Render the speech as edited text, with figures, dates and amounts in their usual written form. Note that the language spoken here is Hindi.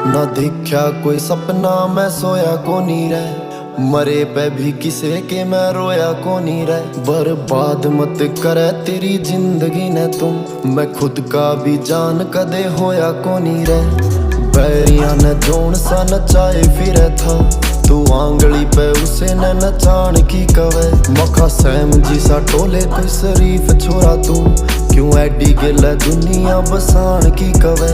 ना देखा कोई सपना मैं सोया को नहीं रह, मरे पे भी किसे के मैं रोया को नहीं रह। बर्बाद मत करे तेरी जिंदगी ने तुम, मैं खुद का भी जान कदे होया को नहीं रह। बैरिया ने जोन सा नचाए फिरे था, तू आंगली पे उसे न नचान की कवे। मखा सैम जी सा टोले कोई शरीफ छोरा तू, क्यों एडी गिल दुनिया बसान की कवे।